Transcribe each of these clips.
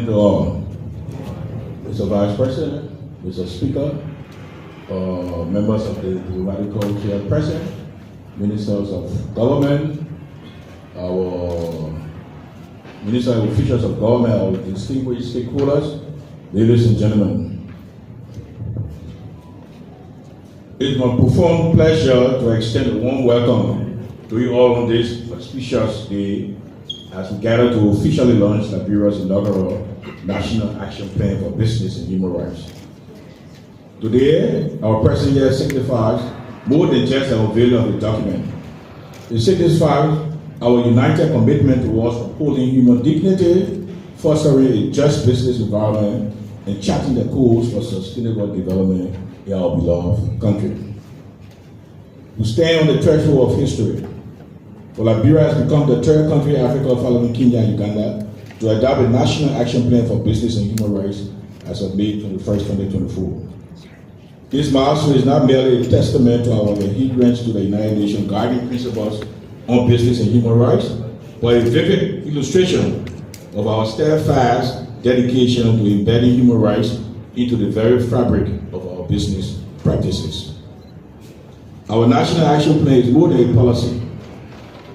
to all. Mr. Vice President, Mr. Speaker, members of the diplomatic corps here present, ministers of government, our ministers and officials of government, our distinguished stakeholders, ladies and gentlemen. It is my profound pleasure to extend a warm welcome to you all on this auspicious day as we gather to officially launch Liberia's inaugural National Action Plan for Business and Human Rights. Today, our presence here signifies more than just the value of the document. It signifies our united commitment towards upholding human dignity, fostering a just business environment, and charting the course for sustainable development in our beloved country. We stand on the threshold of history. For Liberia has become the third country in Africa following Kenya and Uganda to adopt a national action plan for business and human rights as of May 21st, 2024. This milestone is not merely a testament to our adherence to the United Nations guiding principles on business and human rights, but a vivid illustration of our steadfast dedication to embedding human rights into the very fabric of our business practices. Our National Action Plan is more than a policy.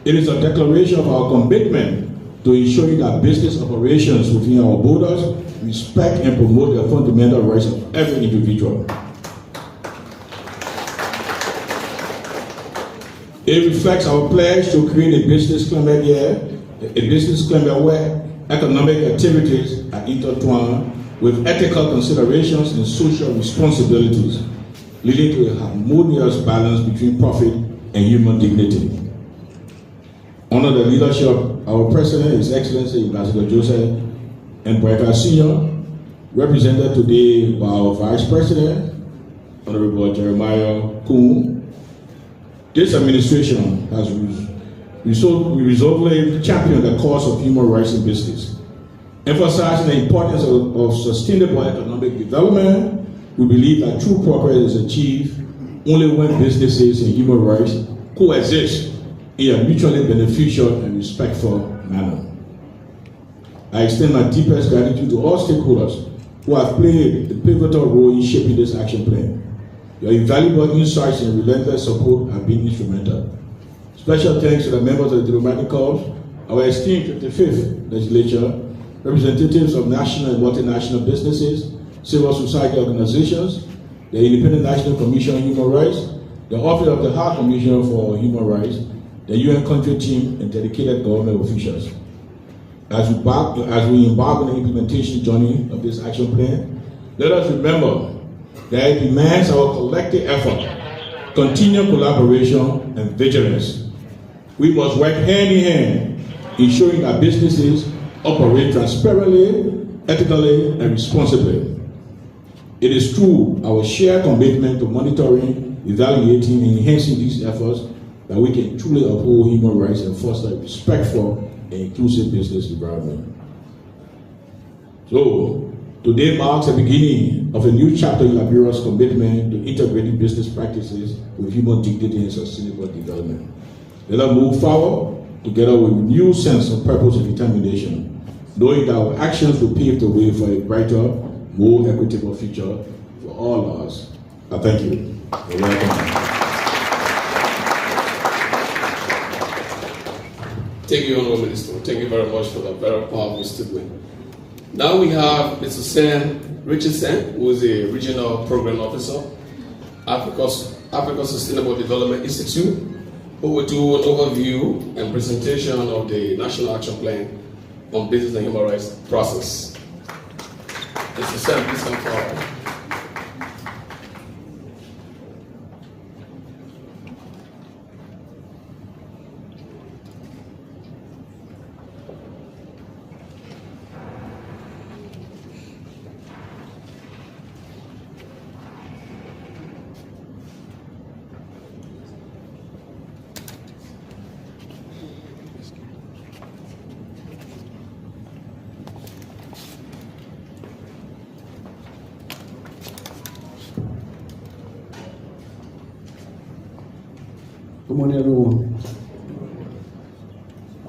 It is a declaration of our commitment to ensuring that business operations within our borders respect and promote the fundamental rights of every individual. It reflects our pledge to create a business climate here, a business climate where economic activities are intertwined with ethical considerations and social responsibilities, leading to a harmonious balance between profit and human dignity. Under the leadership of our President, His Excellency Ambassador Joseph Mbweka Sr., represented today by our Vice President, Honorable Jeremiah Kuhn, this administration has resolutely championed the cause of human rights in business. Emphasizing the importance of sustainable economic development, we believe that true progress is achieved only when businesses and human rights coexist in a mutually beneficial and respectful manner. I extend my deepest gratitude to all stakeholders who have played a pivotal role in shaping this action plan. Your invaluable insights and relentless support have been instrumental. Special thanks to the members of the diplomatic corps, our esteemed 55th legislature, representatives of national and multinational businesses, civil society organizations, the Independent National Commission on Human Rights, the Office of the High Commissioner for Human Rights, the UN country team, and dedicated government officials. As we embark on the implementation journey of this action plan, let us remember that it demands our collective effort, continued collaboration, and vigilance. We must work hand in hand, ensuring that businesses operate transparently, ethically, and responsibly. It is through our shared commitment to monitoring, evaluating, and enhancing these efforts that we can truly uphold human rights and foster a respectful and inclusive business environment. So, today marks the beginning of a new chapter in Liberia's commitment to integrating business practices with human dignity and sustainable development. Let us move forward together with a new sense of purpose and determination, knowing that our actions will pave the way for a brighter, more equitable future for all of us. I thank you. You're welcome. Thank you, Honorable Minister. Thank you very much for that very powerful statement. Now we have Mr. Sam Richardson, who is a Regional Program Officer, Africa Sustainable Development Institute, who will do an overview and presentation of the National Action Plan on Business and Human Rights process. Mr. Sam, please come forward. Good morning, everyone.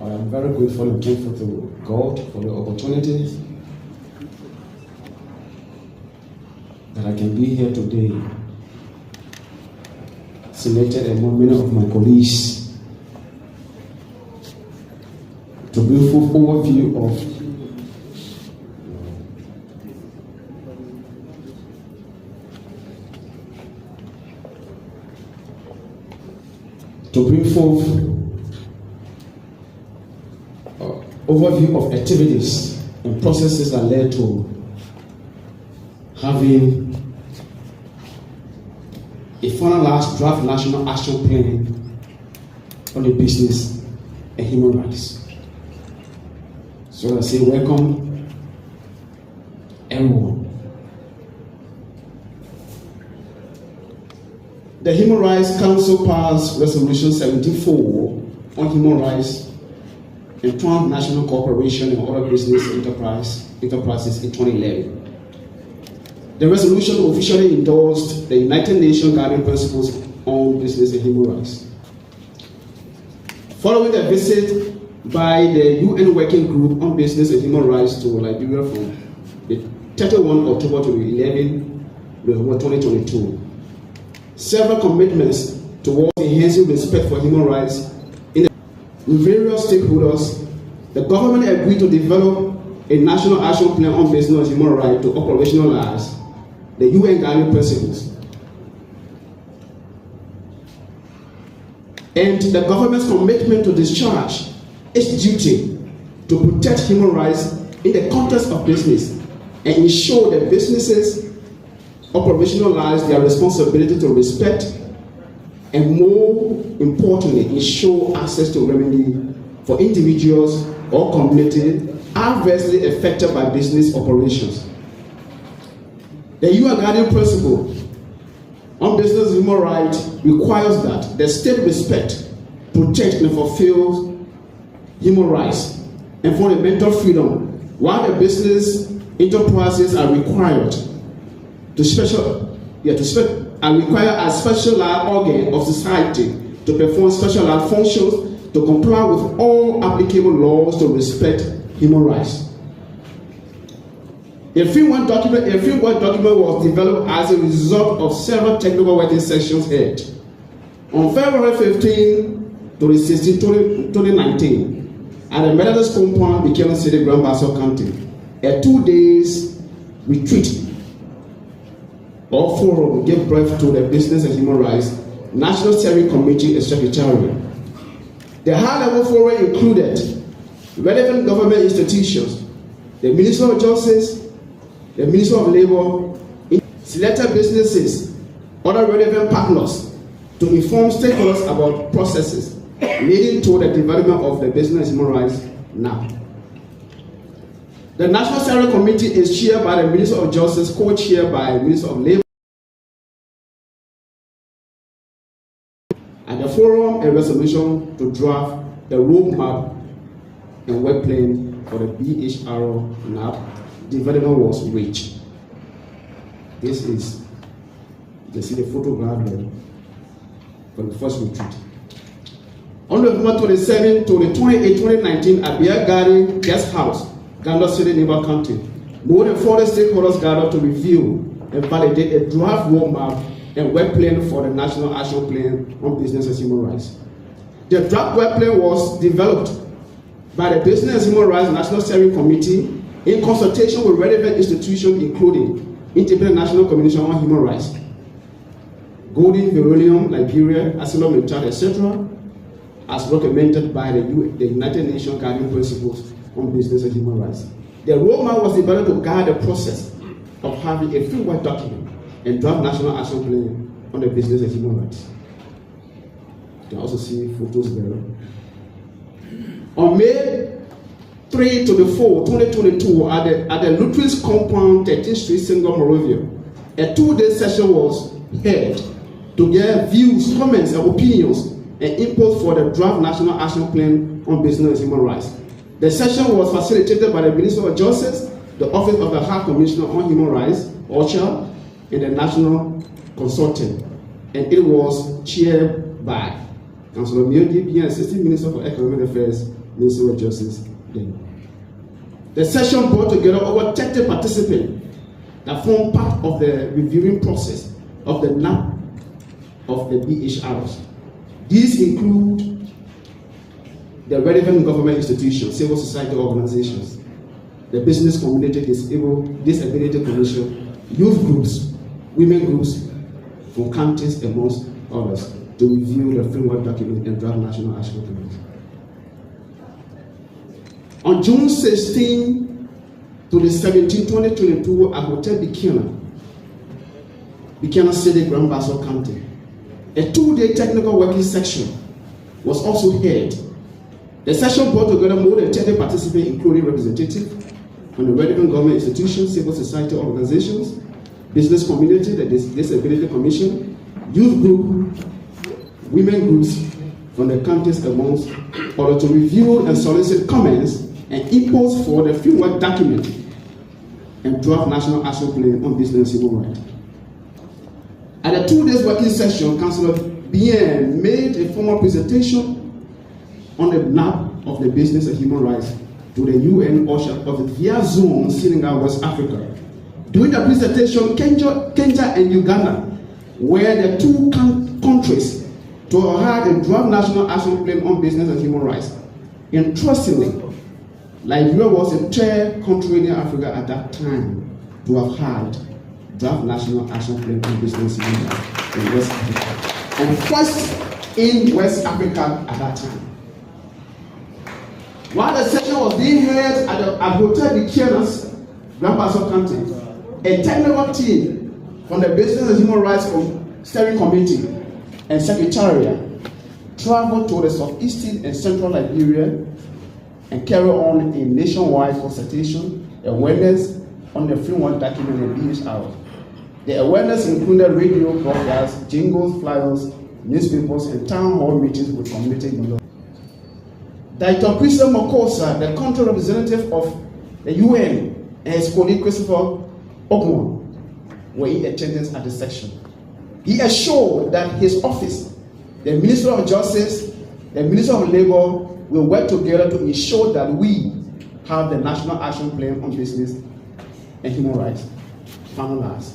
I am very grateful and grateful to God for the opportunity that I can be here today, selected among many of my colleagues to bring forth overview of overview of activities and processes that led to having a finalized draft national action plan on the business and human rights. So I say welcome everyone. The Human Rights Council passed Resolution 74 on human rights and transnational cooperation and other business enterprises in 2011. The resolution officially endorsed the United Nations Guiding Principles on Business and Human Rights. Following the visit by the UN Working Group on Business and Human Rights to Liberia from the 31 October to the 11 November 2022, several commitments towards enhancing respect for human rights with various stakeholders, the government agreed to develop a national action plan on business and human rights to operationalize the UN Guiding Principles. And the government's commitment to discharge its duty to protect human rights in the context of business and ensure that businesses operationalize their responsibility to respect and, more importantly, ensure access to remedy for individuals or community adversely affected by business operations. The UN Guiding Principle on Business and Human Rights requires that the state respect, protect, and fulfill human rights and fundamental freedom, while the business enterprises are required and require a specialized organ of society to perform specialized functions to comply with all applicable laws to respect human rights. A framework document was developed as a result of several technical working sessions held. On February 15 to 16, 2019, at the Methodist compound, Buchanan City, Grand Bassa County, a 2-day retreat or forum gave birth to the Business and Human Rights National Steering Committee Secretariat. The high-level forum included relevant government institutions, the Minister of Justice, the Minister of Labor, selected businesses, other relevant partners to inform stakeholders about processes leading to the development of the Business and Human Rights now. The National Steering Committee is chaired by the Minister of Justice, co-chaired by the Minister of Labor. At the forum, a resolution to draft the roadmap and work plan for the BHR NAP development was reached. This is, you can see the photograph there from the first retreat. On November 27 to the 28, 2019, at Beer Garden Guest House, Gandor City, Neighbor County, more than 40 stakeholders gathered to review and validate a draft roadmap and work plan for the National Action Plan on Business and Human Rights. The draft work plan was developed by the Business and Human Rights National Steering Committee in consultation with relevant institutions including Independent National Commission on Human Rights, Golden Verolium, Liberia, Asylum and Child, etc., as recommended by the United Nations Guiding Principles on Business and Human Rights. The roadmap was developed to guide the process of having a framework document and draft national action plan on the business and human rights. You can also see photos there. On May 3 to the 4, 2022, at the Luttrell's compound, 13th Street, Senghor, Moravia, a 2-day session was held to get views, comments, and opinions and input for the draft national action plan on business and human rights. The session was facilitated by the Minister of Justice, the Office of the High Commissioner on Human Rights, OCHA, and the National Consultant, and it was chaired by Councillor Miogi, being Assistant Minister for Economic Affairs, Minister of Justice. The session brought together over 30 participants that form part of the reviewing process of the NAP of the BHRs. These include the relevant government institutions, civil society organizations, the business community, disability commission, youth groups, women groups from counties, amongst others, to review the framework document and draft national action plan. On June 16 to the 17, 2022, at Hotel Buchanan City, Grand Bassa County, a 2-day technical working session was also held. The session brought together more than 30 participants, including representatives from the relevant government institutions, civil society organizations, business community, the Disability Commission, youth group, women groups from the counties, amongst others, to review and solicit comments and inputs for the framework document and draft national action plan on business and civil rights. At the 2 days working session, Councillor Bien made a formal presentation on the map of the business and human rights to the UN OSHA of the VIA zone, Senegal, West Africa. During the presentation, Kenya and Uganda were the two countries to have a draft national action plan on business and human rights. Interestingly, Liberia was the third country in Africa at that time to have had draft national action plan on business and human rights in West Africa, and first in West Africa at that time. While the session was being held at Hotel Buchanan, Grand Bassa County, a technical team from the Business and Human Rights Steering Committee and Secretariat traveled to the southeastern and central Liberia and carried on a nationwide consultation awareness on the framework document and BHR. The awareness included radio broadcasts, jingles, flyers, newspapers, and town hall meetings with community leaders. Dr. Christian Mokosa, the country representative of the UN, and his colleague Christopher Ogmon were in attendance at the session. He assured that his office, the Minister of Justice, the Minister of Labor, will work together to ensure that we have the National Action Plan on Business and Human Rights finalized.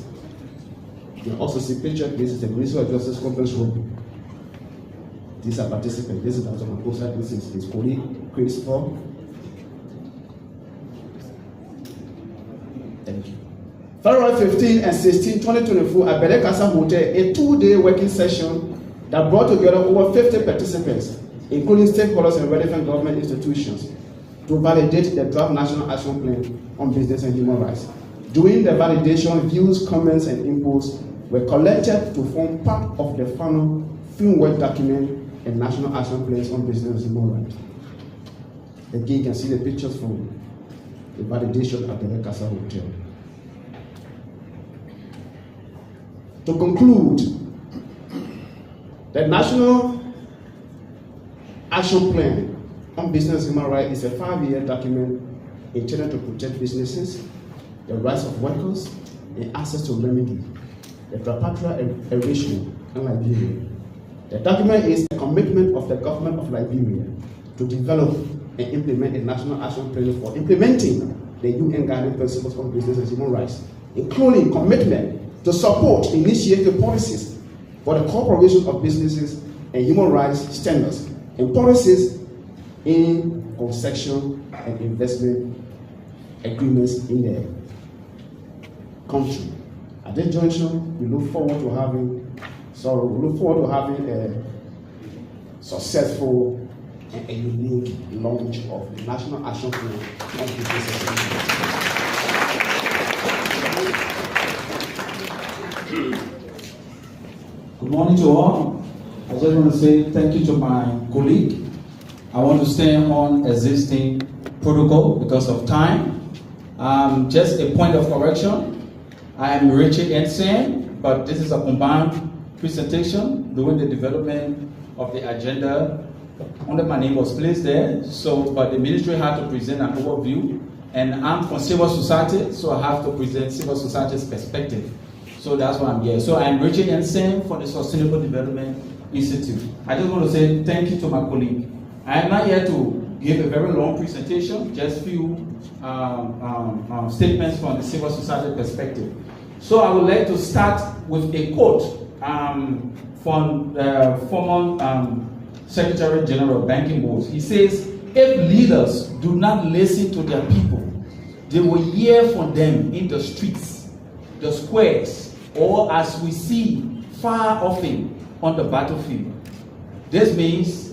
You can also see picture. This is the Minister of Justice conference room. These are participants. This is Dr. Makosa. This is his colleague, Christopher. Thank you. February 15 and 16, 2024, at Belekasa Hotel, a 2-day working session that brought together over 50 participants, including stakeholders and relevant government institutions, to validate the draft national action plan on business and human rights. During the validation, views, comments, and inputs were collected to form part of the final framework document and national action plans on business and human rights. Again, you can see the pictures from the validation at the Belekasa Hotel. To conclude, the National Action Plan on Business and Human Rights is a 5-year document intended to protect businesses, the rights of workers, and access to remedy, the repatriation in Liberia. The document is a commitment of the government of Liberia to develop and implement a national action plan for implementing the UN guiding principles on business and human rights, including commitment to support initiative policies for the cooperation of businesses and human rights standards and policies in concession and investment agreements in the country. At this junction, we look forward to having a successful and a unique launch of the National Action Plan on business and human rights. Good morning to all. I just want to say thank you to my colleague. I want to stay on existing protocol because of time. Just a point of correction. I am Richard Ensign, but this is a combined presentation during the development of the agenda. Only my name was placed there, but the ministry had to present an overview, and I'm from civil society, so I have to present civil society's perspective. So that's why I'm here. So I'm Richard Ensign for the Sustainable Development Institute. I just want to say thank you to my colleague. I am not here to gave a very long presentation, just few statements from the civil society perspective. So I would like to start with a quote from former Secretary General Ban Ki-moon. He says, "If leaders do not listen to their people, they will hear from them in the streets, the squares, or as we see far often on the battlefield." This means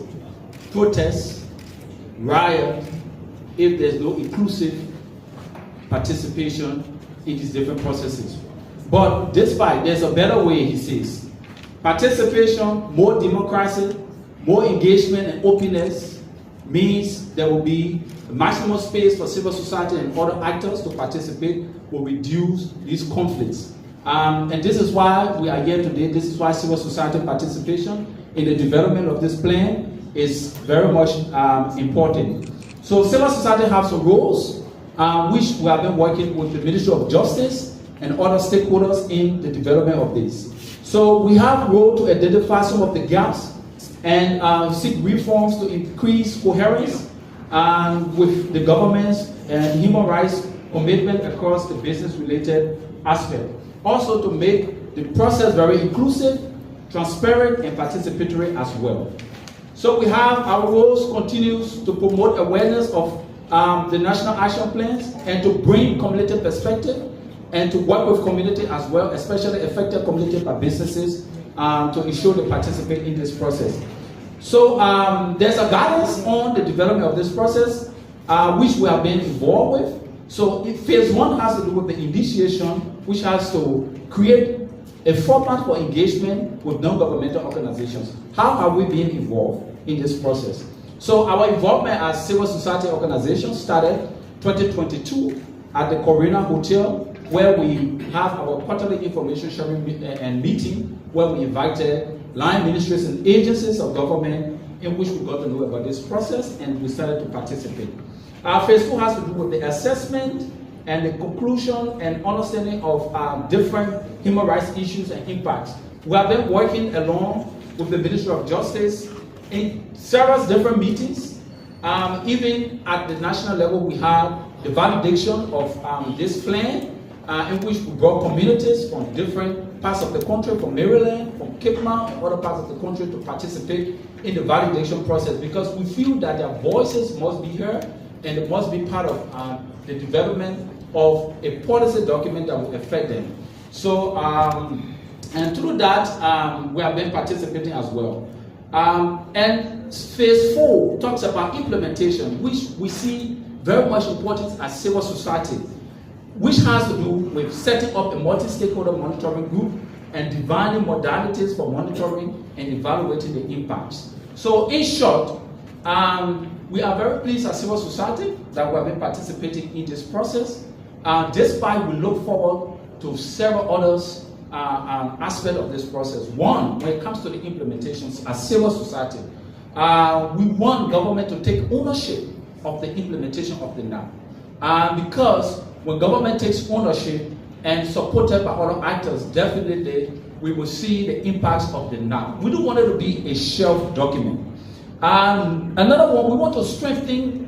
protest, riot, if there's no inclusive participation in these different processes. But despite, there's a better way, he says. Participation, more democracy, more engagement and openness means there will be maximum space for civil society and other actors to participate, will reduce these conflicts. And this is why we are here today. This is why civil society participation in the development of this plan is very much important. So civil society has some roles, which we have been working with the Ministry of Justice and other stakeholders in the development of this. So we have a role to identify some of the gaps and seek reforms to increase coherence with the government's and human rights commitment across the business-related aspect. Also to make the process very inclusive, transparent, and participatory as well. So we have our roles continues to promote awareness of the national action plans and to bring community perspective and to work with community as well, especially affected community by businesses to ensure they participate in this process. So there's a guidance on the development of this process, which we have been involved with. So phase one has to do with the initiation, which has to create a format for engagement with non-governmental organizations. How are we being involved in this process? So our involvement as civil society organizations started 2022 at the Corina Hotel, where we have our quarterly information sharing and meeting, where we invited line ministries and agencies of government in which we got to know about this process and we started to participate. Phase two has to do with the assessment and the conclusion and understanding of different human rights issues and impacts. We have been working along with the Ministry of Justice in several different meetings. Even at the national level, we have the validation of this plan, in which we brought communities from different parts of the country, from Maryland, from Cape Mount, and other parts of the country to participate in the validation process, because we feel that their voices must be heard and it must be part of the development of a policy document that will affect them. So, and through that, we have been participating as well. And phase four talks about implementation, which we see very much important as civil society, which has to do with setting up a multi-stakeholder monitoring group and defining modalities for monitoring and evaluating the impacts. So in short, we are very pleased as civil society that we have been participating in this process. Despite we look forward to several others aspects of this process. One, when it comes to the implementations as civil society, we want government to take ownership of the implementation of the NAP. Because when government takes ownership and supported by other actors, definitely we will see the impacts of the NAP. We don't want it to be a shelf document. Another one, we want to strengthen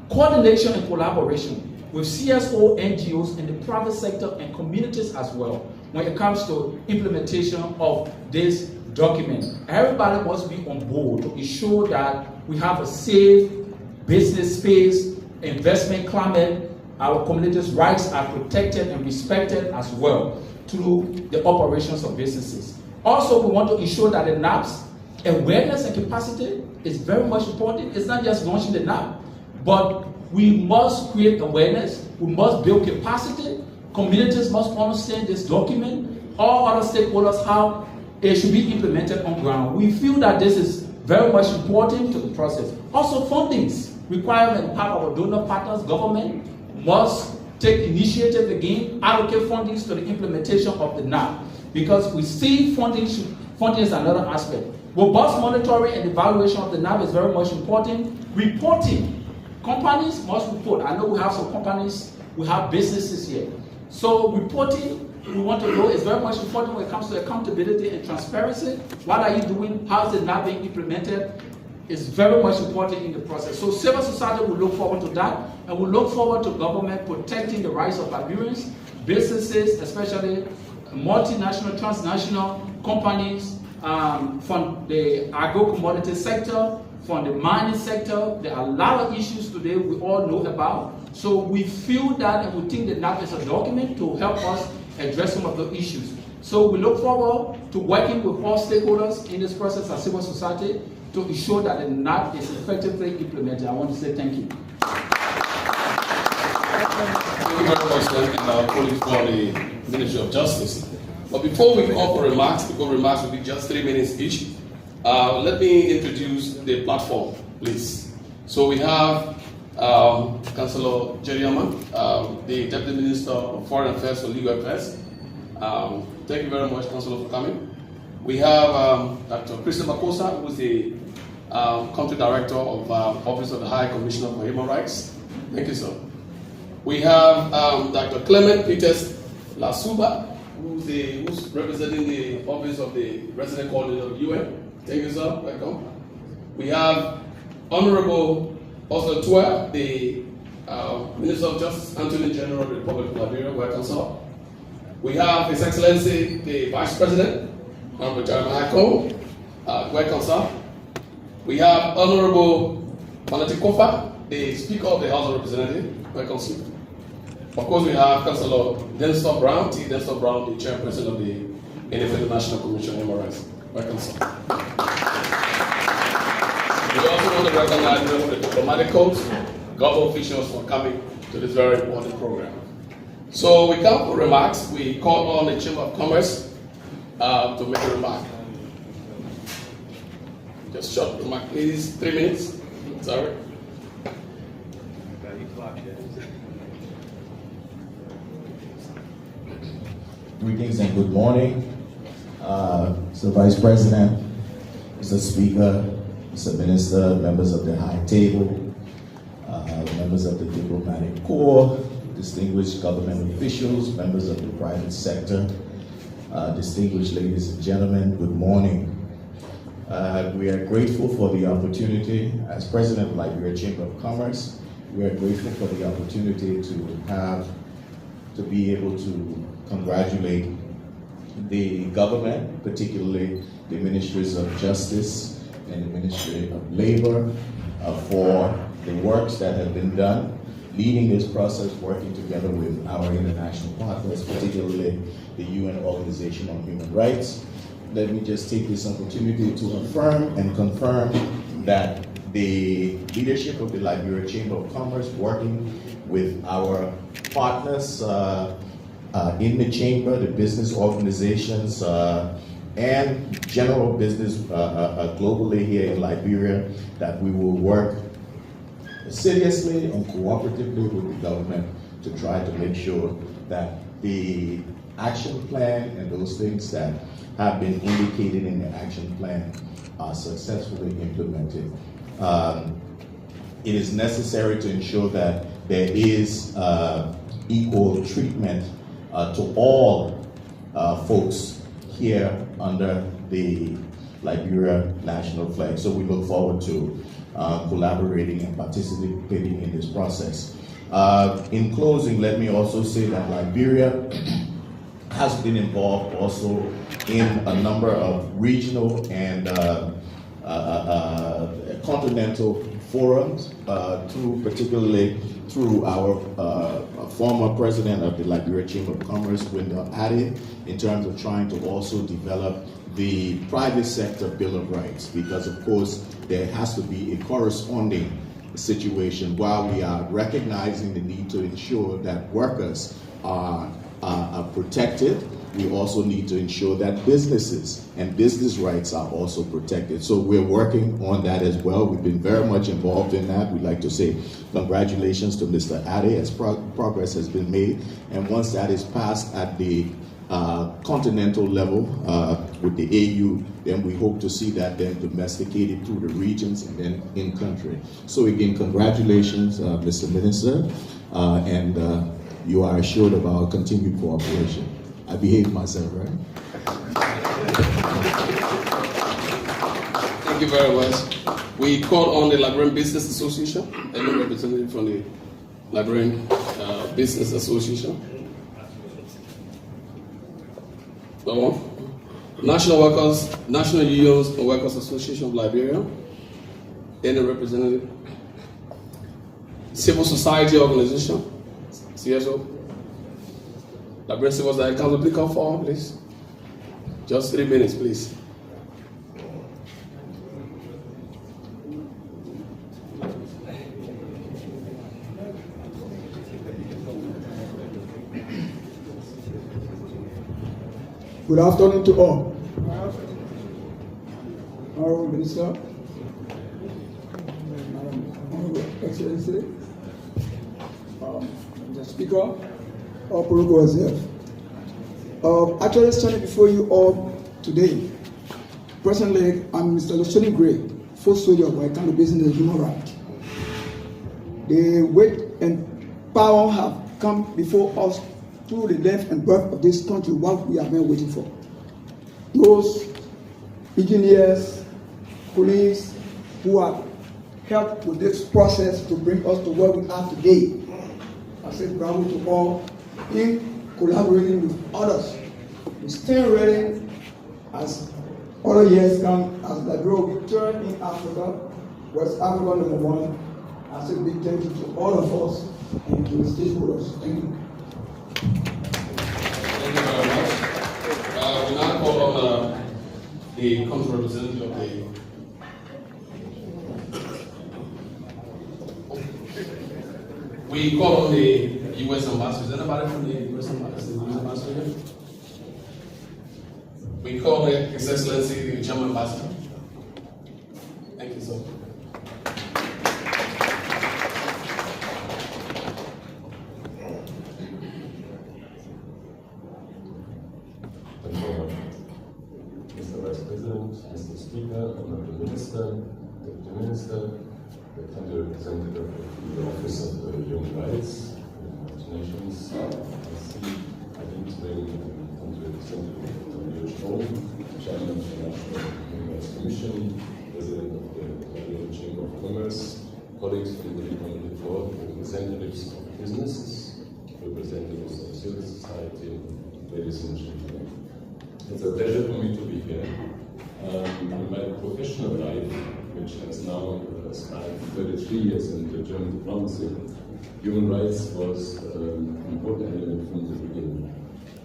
coordination and collaboration with CSO, NGOs, and the private sector and communities as well when it comes to implementation of this document. Everybody must be on board to ensure that we have a safe business space, investment climate, our communities' rights are protected and respected as well through the operations of businesses. Also, we want to ensure that the NAP's awareness and capacity is very much important. It's not just launching the NAP, but we must create awareness, we must build capacity, communities must understand this document, all other stakeholders, how it should be implemented on ground. We feel that this is very much important to the process. Also, fundings requirement, part of our donor partners, government must take initiative again, allocate fundings to the implementation of the NAP, because we see funding is another aspect. Robust monitoring and evaluation of the NAP is very much important. Reporting. Companies must report. I know we have some companies, we have businesses here. So reporting, we want to know, is very much important when it comes to accountability and transparency. What are you doing? How is the NAP being implemented? is very much important in the process. So civil society will look forward to that, and we look forward to government protecting the rights of Liberians, businesses, especially multinational, transnational companies, from the agro-commodity sector, from the mining sector. There are a lot of issues today we all know about. So we feel that, and we think that NAP is a document to help us address some of the issues. So we look forward to working with all stakeholders in this process as civil society to ensure that the NAP is effectively implemented. I want to say thank you. Thank you very much, and our colleagues from the Ministry of Justice. But before we call for remarks, because remarks will be just 3 minutes each, let me introduce the platform, please. So we have Councillor Jerry Aman, the Deputy Minister of Foreign Affairs and Legal Affairs. Thank you very much, Councillor, for coming. We have Dr. Christian Makosa, who is the Country Director of Office of the High Commissioner for Human Rights. Thank you, sir. We have Dr. Clement Peters Lasuba, who's representing the Office of the Resident Coordinator of UN. Thank you, sir. Welcome. We have Honorable Oscar Tua, the Minister of Justice, Attorney General of the Republic of Liberia. Welcome, sir. We have His Excellency, the Vice President, Honorable Jeremiah Cole. Welcome, sir. We have Honorable Malati Kofa, the Speaker of the House of Representatives. Welcome, sir. Of course, we have Councillor Denstop Brown, T. Denstop Brown, the Chairperson of the Independent National Commission on Human Rights. Welcome, sir. We also want to recognize the diplomatic corps, government officials for coming to this very important program. So we come for remarks. We call on the Chamber of Commerce to make a remark. Just short remark, please. 3 minutes. Sorry. Greetings and good morning, Mr. Vice President, Mr. Speaker, Mr. Minister, members of the High Table, members of the Diplomatic Corps, distinguished government officials, members of the private sector, distinguished ladies and gentlemen, good morning. We are grateful for the opportunity, as President of the Liberia Chamber of Commerce, we are grateful for the opportunity to be able to congratulate the government, particularly the Ministries of Justice and the Ministry of Labor, for the works that have been done, leading this process, working together with our international partners, particularly the UN Organization on Human Rights. Let me just take this opportunity to affirm and confirm that the leadership of the Liberia Chamber of Commerce, working with our partners in the chamber, the business organizations, and general business globally here in Liberia, that we will work seriously and cooperatively with the government to try to make sure that the action plan and those things that have been indicated in the action plan are successfully implemented. It is necessary to ensure that there is equal treatment to all folks here under the Liberia national flag. So we look forward to collaborating and participating in this process. In closing, let me also say that Liberia has been involved also in a number of regional and continental forums, particularly through our former president of the Liberia Chamber of Commerce, Wendell Addy, in terms of trying to also develop the private sector Bill of Rights, because of course there has to be a corresponding situation. While we are recognizing the need to ensure that workers are protected, we also need to ensure that businesses and business rights are also protected. So we're working on that as well. We've been very much involved in that. We'd like to say congratulations to Mr. Addy as progress has been made. And once that is passed at the continental level with the AU, then we hope to see that then domesticated through the regions and then in country. So again, congratulations, Mr. Minister, and you are assured of our continued cooperation. I behaved myself, right? Thank Thank you very much. We call on the Liberian Business Association, any representative from the Liberian Business Association. No one. National Unions and Workers Association of Liberia. Any representative? Civil Society Organization, CSO. Liberian Civil Society Council, please come forward, please. Just 3 minutes, please. Good afternoon to all. Honorable Minister, Honorable Excellency, Mr. Speaker, all protocols here. Actually standing before you all today, personally, I'm Mr. Luciano Gray, first soldier of Waikano Business and Human Rights. The weight and power have come before us through the length and breadth of this country, what we have been waiting for. Those engineers, police who have helped with this process to bring us to where we are today. I say bravo to all in collaborating with others. We stand ready as other years come, as Liberia will be turned in Africa, West Africa #1. I say big thank you to all of us and to the stakeholders. Thank you. Thank you very much. We now call on the country representative of the We call on the U.S. ambassador. Is anybody from the U.S. ambassador? We call His Excellency the German ambassador. Thank you, sir. Mr. Vice President, Mr. Speaker, Honorable Minister, Deputy Minister, the country representative of the Office of the Human Rights and United Nations, I think today country representative of the WHO, Chairman of the National Human Rights Commission, President of the Liberian Chamber of Commerce, colleagues from the Economic Board, representatives of businesses, representatives of civil society, ladies and gentlemen. It's a pleasure for me to be here. In my professional life, which has now spanned 33 years in the German diplomacy, human rights was an important element from the beginning.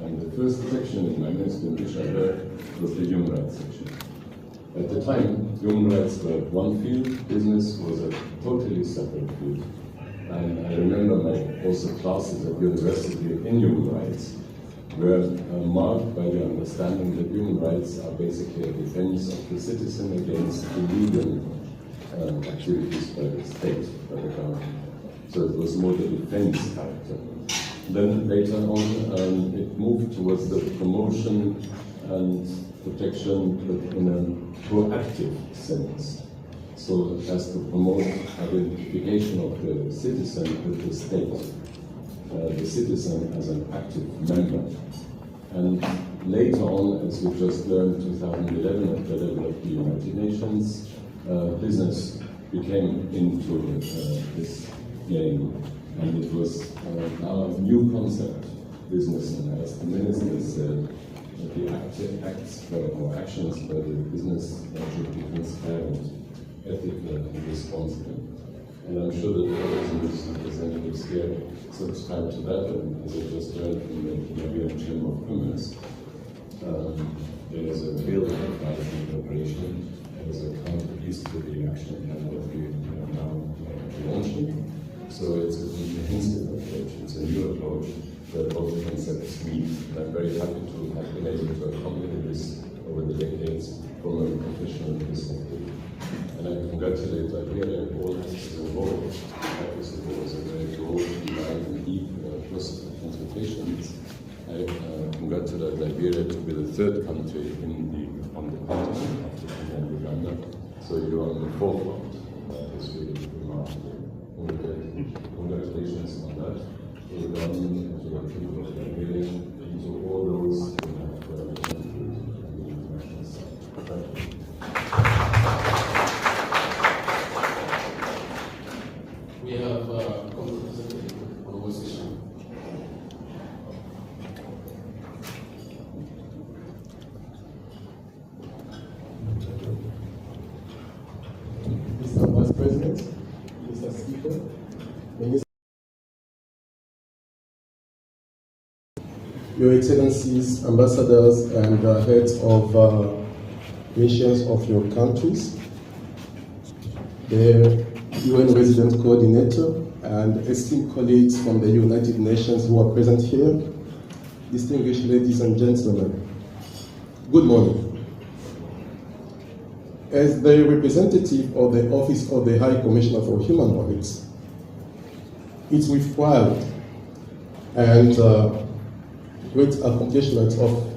And the first section in my ministry in which I worked was the human rights section. At the time, human rights were one field, business was a totally separate field. And I remember my also classes at university in human rights were marked by the understanding that human rights are basically a defense of the citizen against illegal activities by the state, by the government. So it was more the defense character. Then later on, it moved towards the promotion and protection, but in a proactive sense. So as to promote identification of the citizen with the state. The citizen as an active member. And later on, as we just learned in 2011 at the level of the United Nations, business became into this game. And it was now a new concept, business. And as the Minister said, the acts or actions by the business should be transparent, ethical, and responsible. And I'm sure that all these representatives here subscribe to that, and as I just heard from the Liberian Chamber of Commerce, there is a bill of private cooperation as a counterpiece to the action plan that we are now launching. So it's a comprehensive approach, it's a new approach that both concepts meet. And I'm very happy to have been able to accompany this over the decades from a professional perspective. And I congratulate Liberia and all actors involved. Obviously, there was a very broad, wide, and deep process of consultations. I congratulate Liberia to be the third country on the continent after Kenya and Uganda. So you are on the forefront. That is really remarkable. Congratulations on that. To the government, to the people of Liberia, and to all those who have contributed to the international side. Thank you. Your Excellencies, ambassadors, and heads of missions of your countries, the UN Resident Coordinator, and esteemed colleagues from the United Nations who are present here, distinguished ladies and gentlemen, good morning. As the representative of the Office of the High Commissioner for Human Rights, it's with pride and great accomplishment of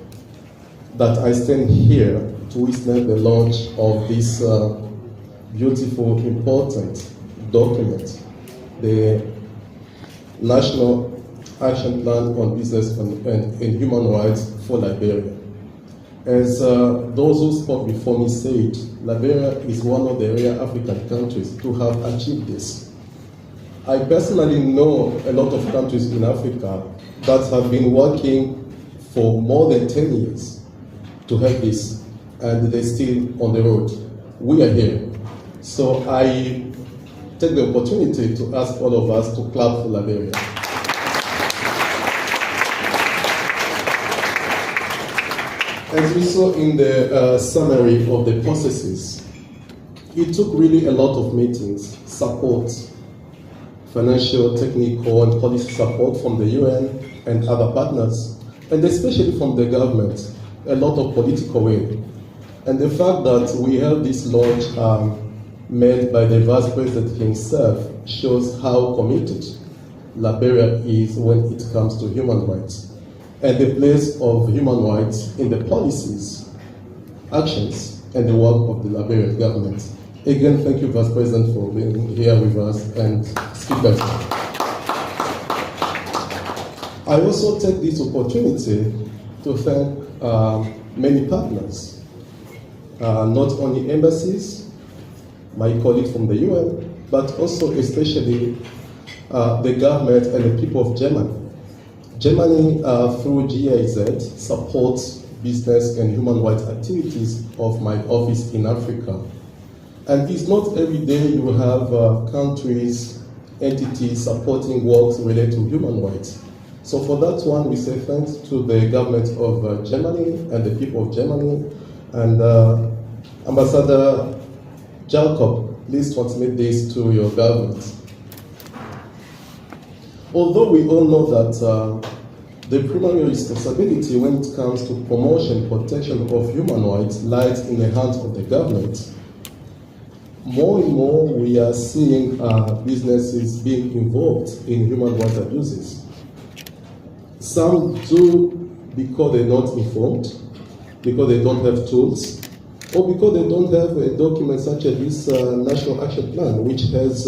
that I stand here to witness the launch of this beautiful, important document, the National Action Plan on Business and Human Rights for Liberia. As those who spoke before me said, Liberia is one of the rare African countries to have achieved this. I personally know a lot of countries in Africa that have been working for more than 10 years to have this, and they're still on the road. We are here. So I take the opportunity to ask all of us to clap for Liberia. As we saw in the summary of the processes, it took really a lot of meetings, support, financial, technical, and policy support from the UN and other partners, and especially from the government, a lot of political will. And the fact that we have this launch made by the Vice President himself shows how committed Liberia is when it comes to human rights and the place of human rights in the policies, actions, and the work of the Liberian government. Again, thank you, Vice President, for being here with us, and speakers. I also take this opportunity to thank many partners, not only embassies, my colleagues from the UN, but also especially the government and the people of Germany. Germany, through GIZ, supports business and human rights activities of my office in Africa. And it's not every day you have countries, entities supporting works related to human rights. So for that one, we say thanks to the government of Germany and the people of Germany. And Ambassador Jacob, please transmit this to your government. Although we all know that the primary responsibility when it comes to promotion, protection of human rights lies in the hands of the government, more and more we are seeing businesses being involved in human rights abuses. Some do because they're not informed, because they don't have tools, or because they don't have a document such as this National Action Plan, which has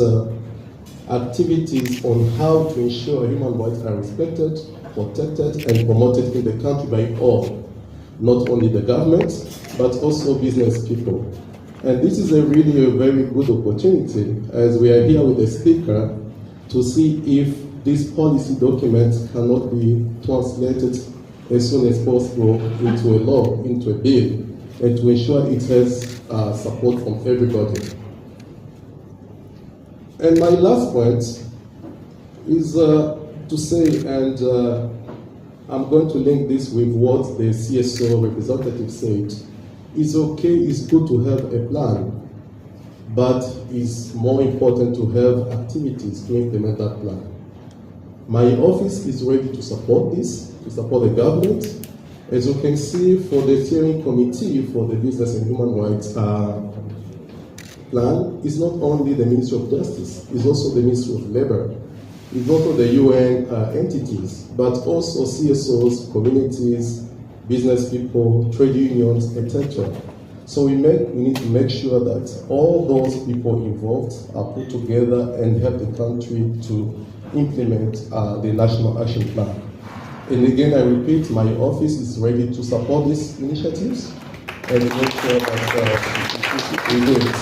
activities on how to ensure human rights are respected, protected, and promoted in the country by all, not only the government, but also business people. And this is really a very good opportunity, as we are here with the speaker, to see if these policy documents cannot be translated as soon as possible into a law, into a bill, and to ensure it has support from everybody. And my last point is to say, and I'm going to link this with what the CSO representative said, it's okay, it's good to have a plan, but it's more important to have activities to implement that plan. My office is ready to support this, to support the government. As you can see, for the steering committee for the business and human rights plan, it's not only the Ministry of Justice, it's also the Ministry of Labor, it's also the UN entities, but also CSOs, communities, business people, trade unions, etc. So we need to make sure that all those people involved are put together and help the country to implement the National Action Plan. And again, I repeat, my office is ready to support these initiatives and make sure that we do it.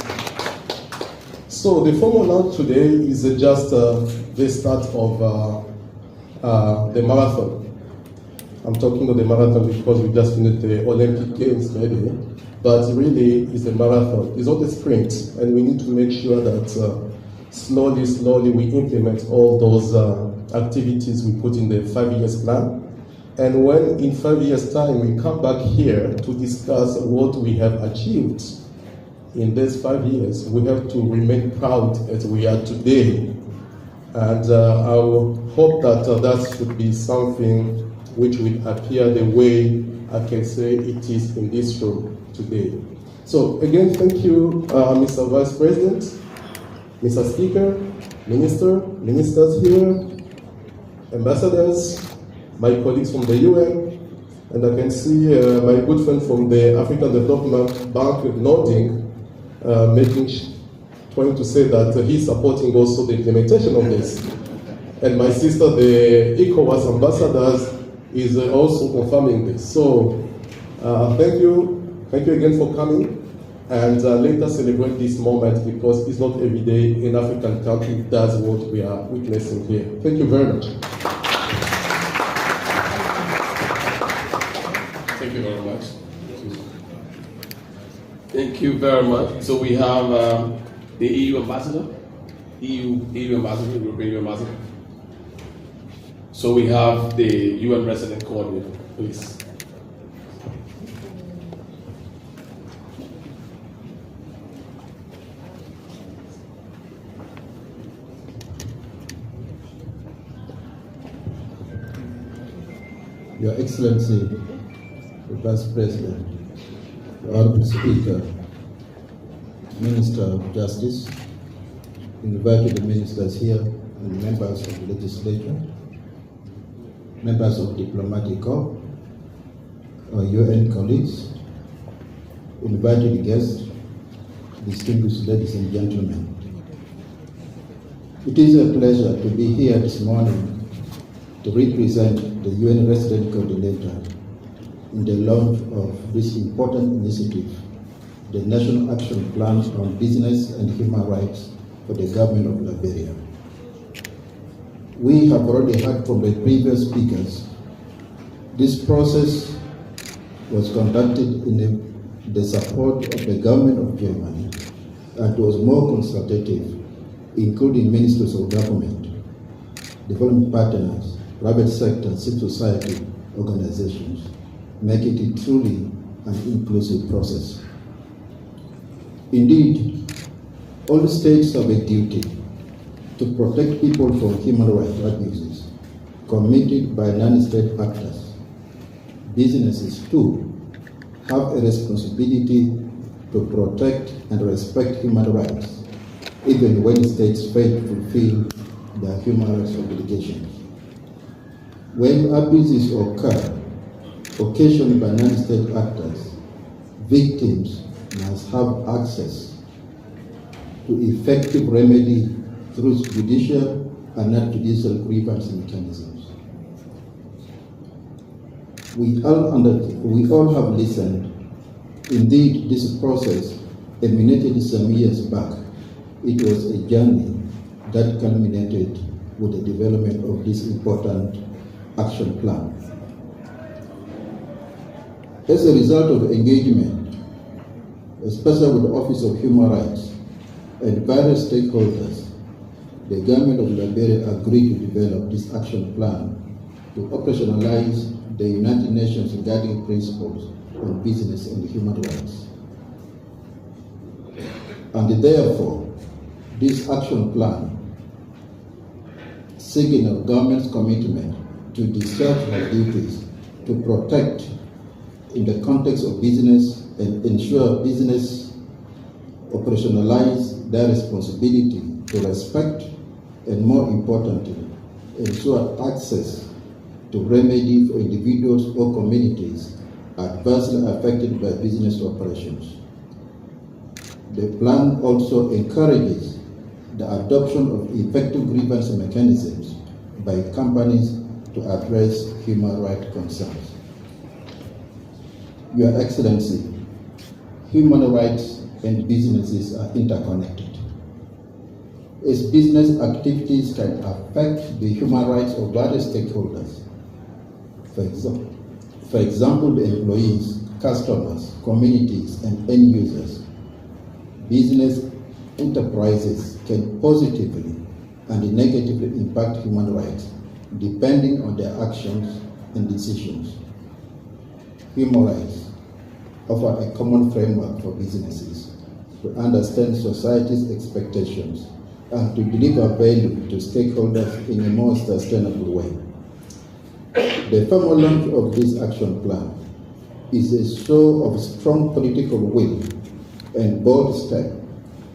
So the formal launch today is just the start of the marathon. I'm talking about the marathon because we just finished the Olympic Games maybe, but really it's a marathon. It's not a sprint, and we need to make sure that slowly we implement all those activities we put in the 5 years plan. And when in 5 years' time we come back here to discuss what we have achieved in these 5 years, we have to remain proud as we are today. And I hope that that should be something which will appear the way I can say it is in this room today. So again, thank you, Mr. Vice President, Mr. Speaker, ministers here, ambassadors, my colleagues from the UN, and I can see my good friend from the African Development Bank nodding, trying to say that he's supporting also the implementation of this. And my sister, the ECOWAS ambassadors, is also confirming this. So thank you again for coming, and let us celebrate this moment, because it's not every day an African country does what we are witnessing here. Thank you very much. Thank you very much. Thank you very much. So we have the EU ambassador, EU ambassador, European EU ambassador. So we have the UN resident coordinator, please. Your Excellency, the Vice President, the Honorable Speaker, Minister of Justice, invited ministers here, and members of the legislature, members of diplomatic corps, our UN colleagues, invited guests, distinguished ladies and gentlemen. It is a pleasure to be here this morning to represent the UN Resident Coordinator in the launch of this important initiative, the National Action Plan on Business and Human Rights for the Government of Liberia. We have already heard from the previous speakers. This process was conducted in the support of the Government of Germany and was more consultative, including ministers of government, development partners, private sector, civil society organizations, making it truly an inclusive process. Indeed, all states have a duty to protect people from human rights abuses committed by non-state actors. Businesses, too, have a responsibility to protect and respect human rights, even when states fail to fulfill their human rights obligations. When abuses occur, occasioned by non-state actors, victims must have access to effective remedy through judicial and non-judicial grievance mechanisms. We all have listened. Indeed, this process emanated some years back. It was a journey that culminated with the development of this important action plan. As a result of engagement, especially with the Office of Human Rights and various stakeholders, the government of Liberia agreed to develop this action plan to operationalize the United Nations Guiding Principles on Business and Human Rights. And therefore, this action plan signals government's commitment to discharge their duties to protect in the context of business and ensure business operationalize their responsibility to respect and, more importantly, ensure access to remedy for individuals or communities adversely affected by business operations. The plan also encourages the adoption of effective grievance mechanisms by companies to address human rights concerns. Your Excellency, human rights and businesses are interconnected. As business activities can affect the human rights of various stakeholders, for example, the employees, customers, communities, and end users, business enterprises can positively and negatively impact human rights depending on their actions and decisions. Human rights offer a common framework for businesses to understand society's expectations and to deliver value to stakeholders in a more sustainable way. The formal launch of this action plan is a show of strong political will and bold step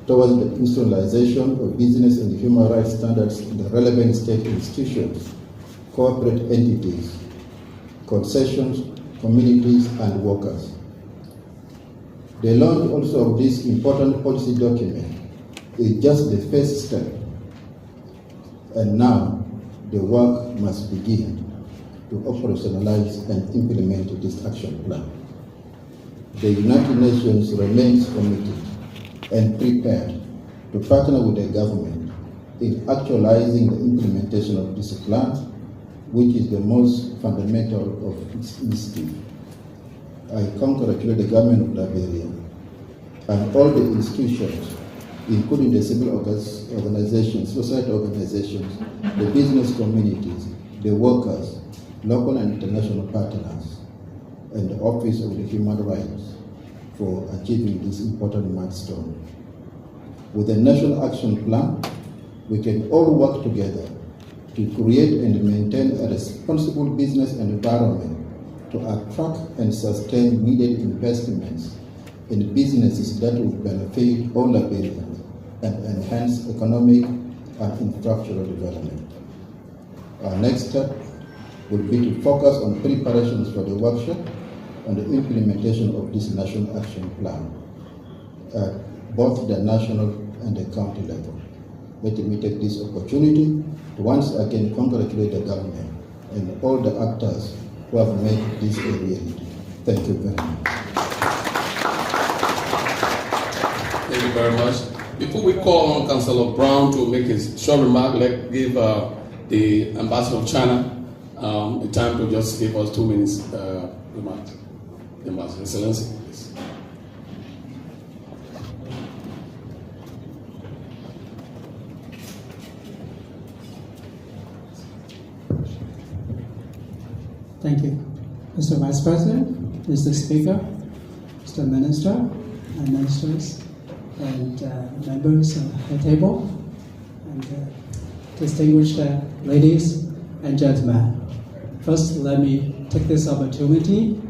towards the institutionalization of business and human rights standards in the relevant state institutions, corporate entities, concessions, communities, and workers. The launch also of this important policy document is just the first step, and now the work must begin to operationalize and implement this action plan. The United Nations remains committed and prepared to partner with the government in actualizing the implementation of this plan, which is the most fundamental of its initiative. I congratulate the government of Liberia and all the institutions, including the civil organizations, society organizations, the business communities, the workers, local and international partners, and the Office of the Human Rights for achieving this important milestone. With the National Action Plan, we can all work together to create and maintain a responsible business environment to attract and sustain needed investments in businesses that will benefit all Liberians and enhance economic and infrastructural development. Our next step will be to focus on preparations for the workshop and the implementation of this National Action Plan at both the national and the county level. Let me take this opportunity to once again congratulate the government and all the actors who have made this a reality. Thank you very much. Thank you very much. Before we call on Councillor Brown to make his short remark, let's give the Ambassador of China the time to just give us 2 minutes remark. Ambassador, Excellency, please. Thank you. Mr. Vice President, Mr. Speaker, Mr. Minister, and ministers, and members of the table, and distinguished ladies and gentlemen. First, let me take this opportunity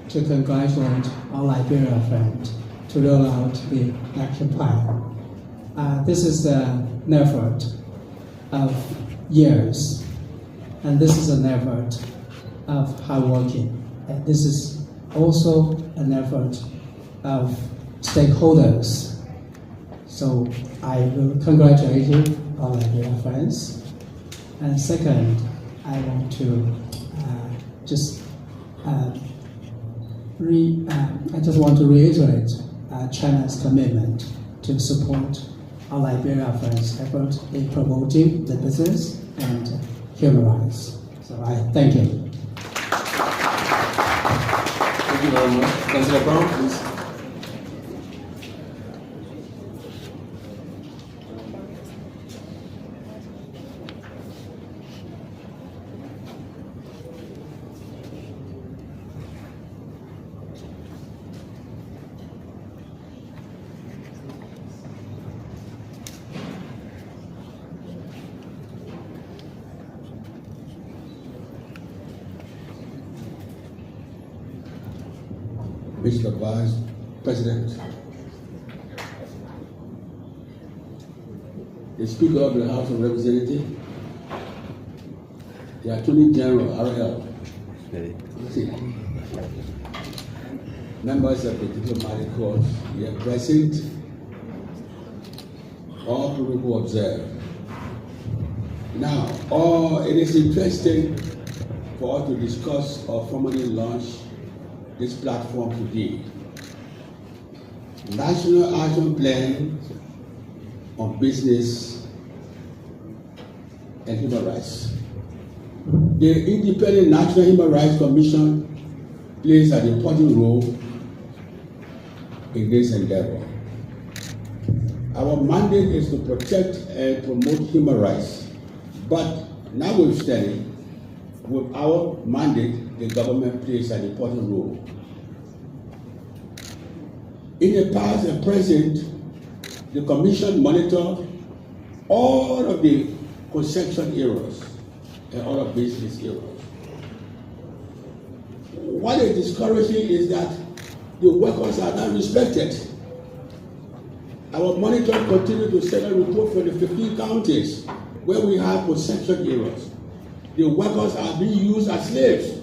to congratulate our Liberia friend to roll out the action plan. This is an effort of years, and this is an effort of hard working. And this is also an effort of stakeholders. So I will congratulate you, all Liberia friends. And second, I want to I just want to reiterate China's commitment to support our Liberia friends' effort in promoting the business and human rights. So I thank you. Thank you very much. Councillor Brown, please. Mr. Vice President, the Speaker of the House of Representatives, the Attorney General, RL, members of the diplomatic corps here present, all people observe. Now, it is interesting for us to discuss or formally launch this platform today. National Action Plan on Business and Human Rights. The Independent National Human Rights Commission plays an important role in this endeavor. Our mandate is to protect and promote human rights, but notwithstanding, with our mandate, the government plays an important role. In the past and present, the Commission monitors all of the construction areas and all of business areas. What is discouraging is that the workers are not respected. Our monitor continues to send a report from the 15 counties where we have construction areas. The workers are being used as slaves.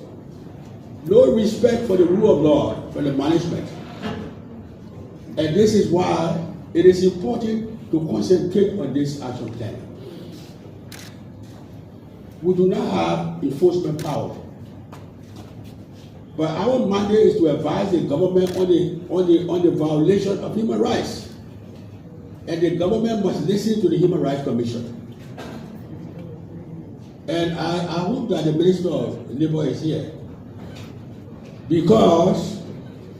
No respect for the rule of law from the management. And this is why it is important to concentrate on this action plan. We do not have enforcement power, but our mandate is to advise the government on the violation of human rights, and the government must listen to the Human Rights Commission. And I hope that the Minister of Labour is here, because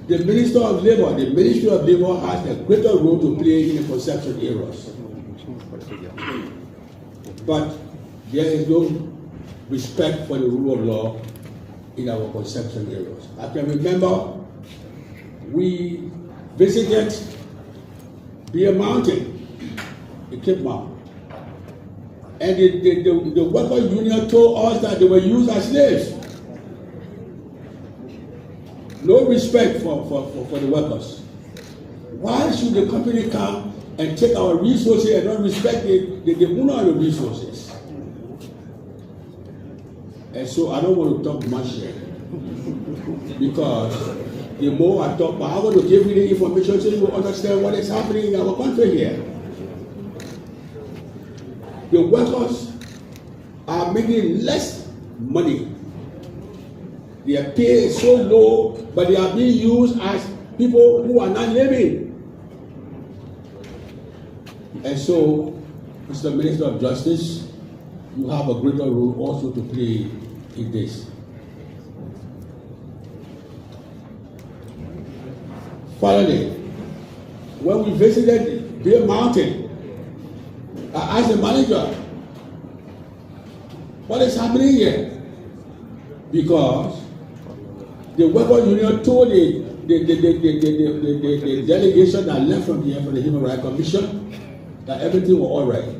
the Minister of Labour, the Ministry of Labour has a greater role to play in the construction areas. But there is no respect for the rule of law in our construction areas. I can remember we visited Bear Mountain in Cape Mount, and the worker union told us that they were used as slaves. No respect for the workers. Why should the company come and take our resources and not respect the owner of the resources? And so I don't want to talk much here, because the more I talk, but I want to give you the information so you will understand what is happening in our country here. The workers are making less money. Their pay is so low, but they are being used as people who are not living. And so, Mr. Minister of Justice, you have a greater role also to play in this. Finally, when we visited Bear Mountain, I asked the manager, what is happening here? Because the worker union told the delegation that left from here, from the Human Rights Commission, that everything was all right.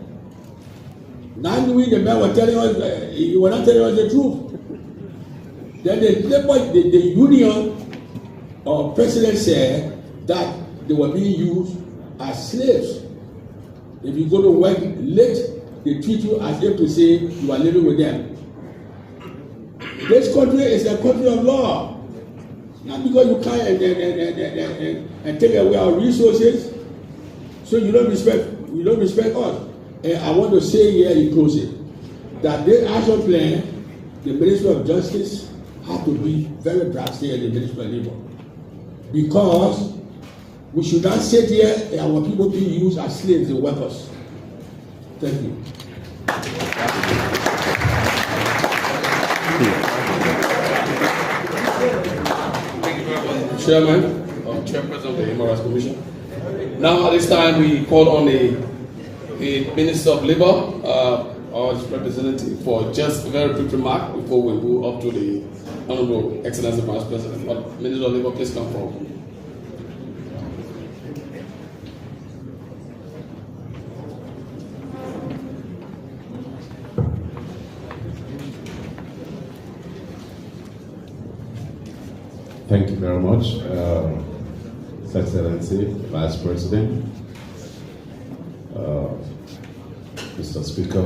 Now we, the men were telling us, you were not telling us the truth. Then the union president said that they were being used as slaves. If you go to work late, they treat you as if to say you are living with them. This country is a country of law. Not because you come and take away our resources, so you don't respect us. And I want to say here in closing that this action plan, the Ministry of Justice have to be very drastic in the Ministry of Labour, because we should not sit here and our people being used as slaves and workers. Thank you. Chairman, Chairperson of the Human Rights Commission. Now at this time we call on the Minister of Labour or his representative for just a very quick remark before we move up to the Honourable Excellency Vice President. But Minister of Labour, please come forward. Thank you very much, His Excellency, Vice President, Mr. Speaker,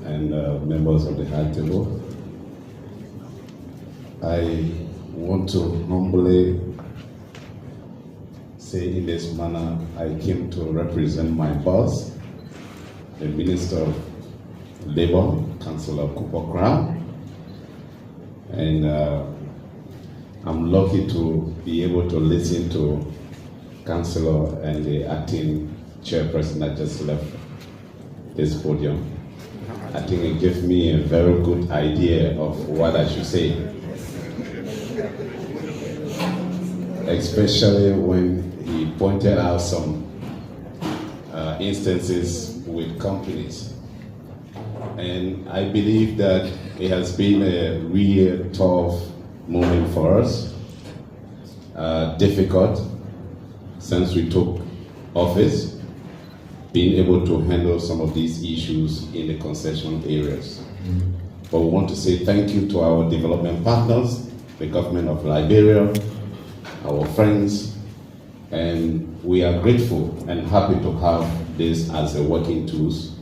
and members of the High Table. I want to humbly say in this manner, I came to represent my boss, the Minister of Labour, Councillor Cooper Crown, and I'm lucky to be able to listen to Councillor and the acting chairperson that just left this podium. I think it gave me a very good idea of what I should say, especially when he pointed out some instances with companies. And I believe that it has been a real tough moment for us. Difficult since we took office, being able to handle some of these issues in the concession areas. But we want to say thank you to our development partners, the government of Liberia, our friends, and we are grateful and happy to have this as a working tools.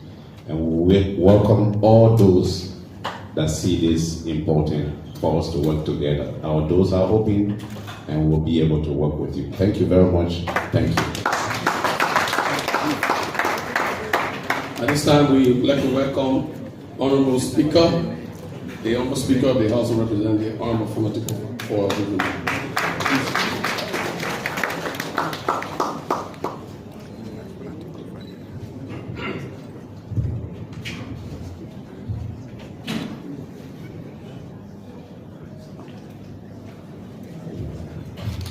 And we welcome all those that see this important for us to work together. Our doors are open and we'll be able to work with you. Thank you very much. Thank you. At this time, we would like to welcome Honorable Speaker, the Honorable Speaker of the House of Representatives, Honorable Famatico, for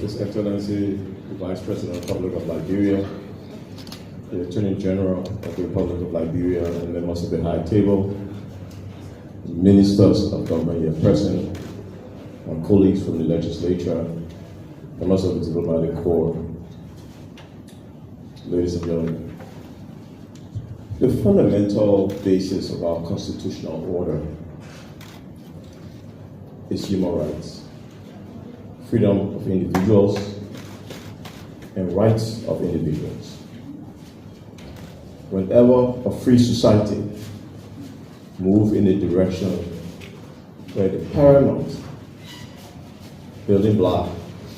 His Excellency, the Vice President of the Republic of Liberia, the Attorney General of the Republic of Liberia, and members of the High Table, ministers of government here present, my colleagues from the legislature, members of the diplomatic corps, ladies and gentlemen. The fundamental basis of our constitutional order is human rights, freedom of individuals, and rights of individuals. Whenever a free society moves in a direction where the paramount building block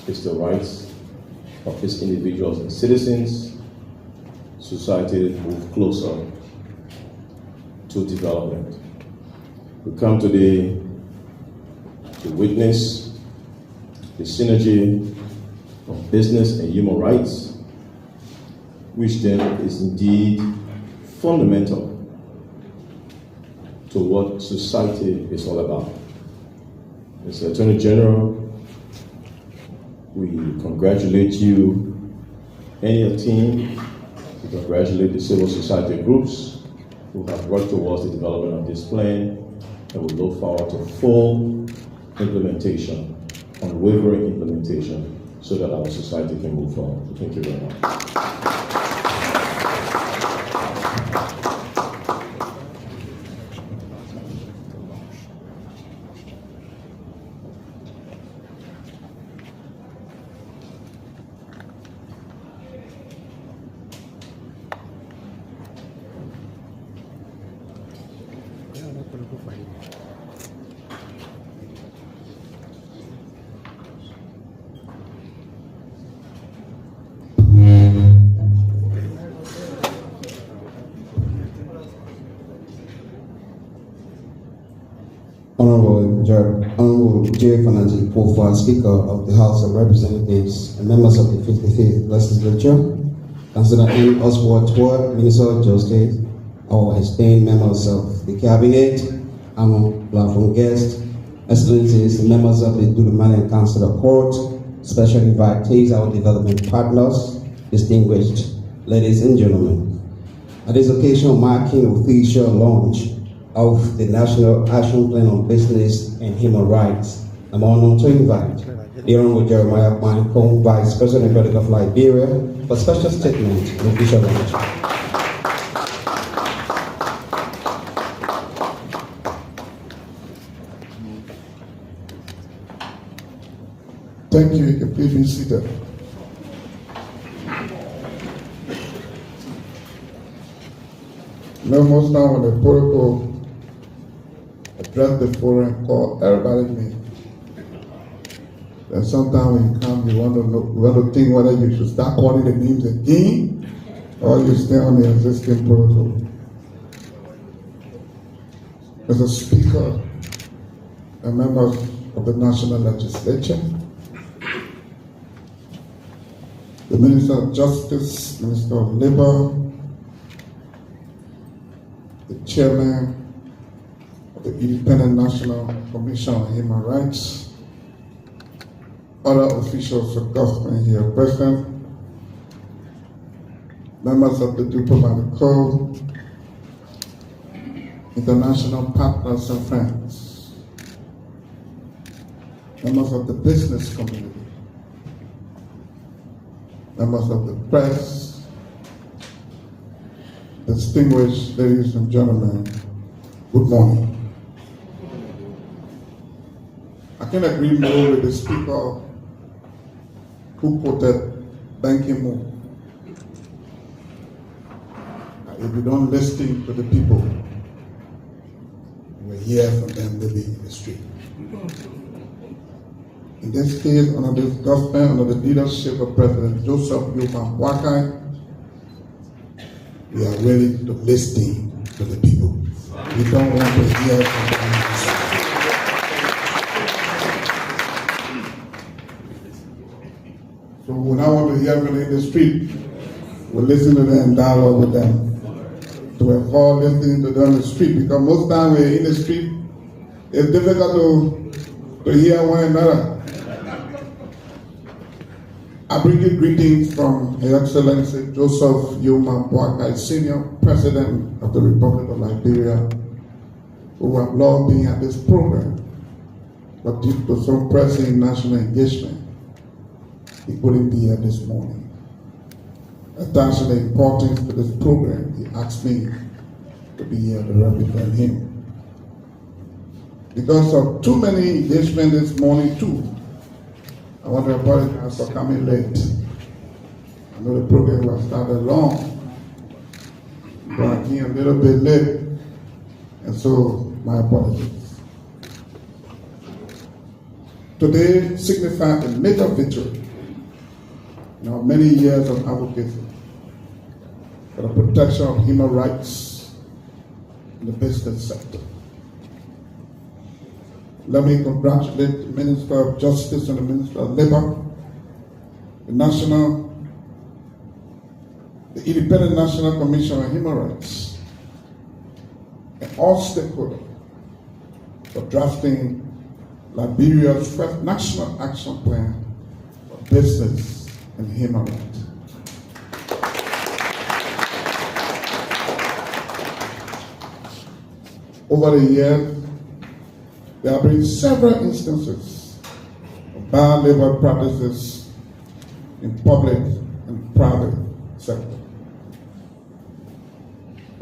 is the rights of its individuals and citizens, society moves closer to development. We come today to witness the synergy of business and human rights, which then is indeed fundamental to what society is all about. Mr. Attorney General, we congratulate you and your team. We congratulate the civil society groups who have worked towards the development of this plan, and we look forward to full implementation, unwavering implementation, so that our society can move forward. Thank you very much. Honorable J. Fanaji Pofa, Speaker of the House of Representatives and members of the 55th Legislature, Councillor N. Oswald Tward, Minister of Justice, our esteemed members of the Cabinet, and platform guests, Excellencies, members of the Dudumane Council Court, special invitees, our development partners, distinguished ladies and gentlemen. At this occasion marking official launch of the National Action Plan on Business and Human Rights, I'm honored to invite the Honorable Jeremiah Kwan, Vice President of the Republic of Liberia, for special statement and official launch. Thank you. You can please be seated. Most now on the protocol address the forum, call everybody me. And sometimes when you come, you want to think whether you should start calling the names again or you stay on the existing protocol. Mr. Speaker and members of the National Legislature, the Minister of Justice, Minister of Labor, the Chairman of the Independent National Commission on Human Rights, other officials of government here present, members of the Diplomatic Corps, international partners and friends. members of the business community, members of the press, distinguished ladies and gentlemen, good morning. I can agree more with the speaker who quoted Ban Ki-moon. If you don't listen to the people, you will hear from them daily in the street. In this case, under this government, under the leadership of President Joseph Yoman Boakai, we are ready to listen to the people. We don't want to hear from them. So we don't want to hear from them in the street. We listen to them and dialogue with them. To avoid listening to them in the street, because most time we're in the street, it's difficult to hear one another. I bring you greetings from Her Excellency Joseph Yoman Boakai, Senior President of the Republic of Liberia, who have long been at this program, but due to some pressing national engagement, he couldn't be here this morning. Attaching the importance to this program, he asked me to be here to represent him. Because of too many engagements this morning too, I want to apologize for coming late. I know the program was started long, but I came a little bit late, and so my apologies. Today signifies a major victory in our many years of advocacy for the protection of human rights in the business sector. Let me congratulate the Minister of Justice and the Minister of Labor, the Independent National Commission on Human Rights, and all stakeholders for drafting Liberia's first National Action Plan for business and human rights. Over the years, there have been several instances of bad labor practices in public and private sector.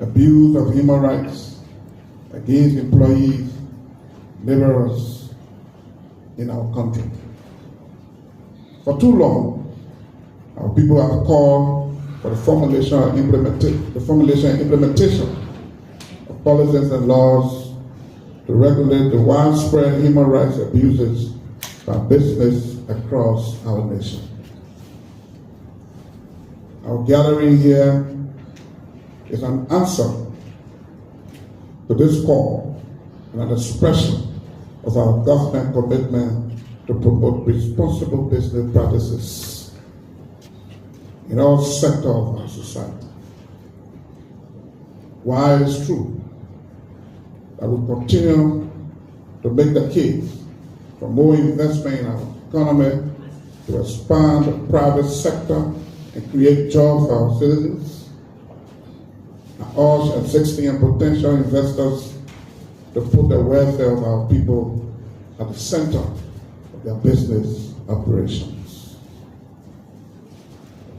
Abuse of human rights against employees, laborers in our country. For too long, our people have called for the formulation and implementation of policies and laws to regulate the widespread human rights abuses by business across our nation. Our gathering here is an answer to this call and an expression of our government commitment to promote responsible business practices in all sectors of our society. While it's true that we continue to make the case for more investment in our economy, to expand the private sector and create jobs for our citizens, I urge existing and potential investors to put the welfare of our people at the center of their business operations.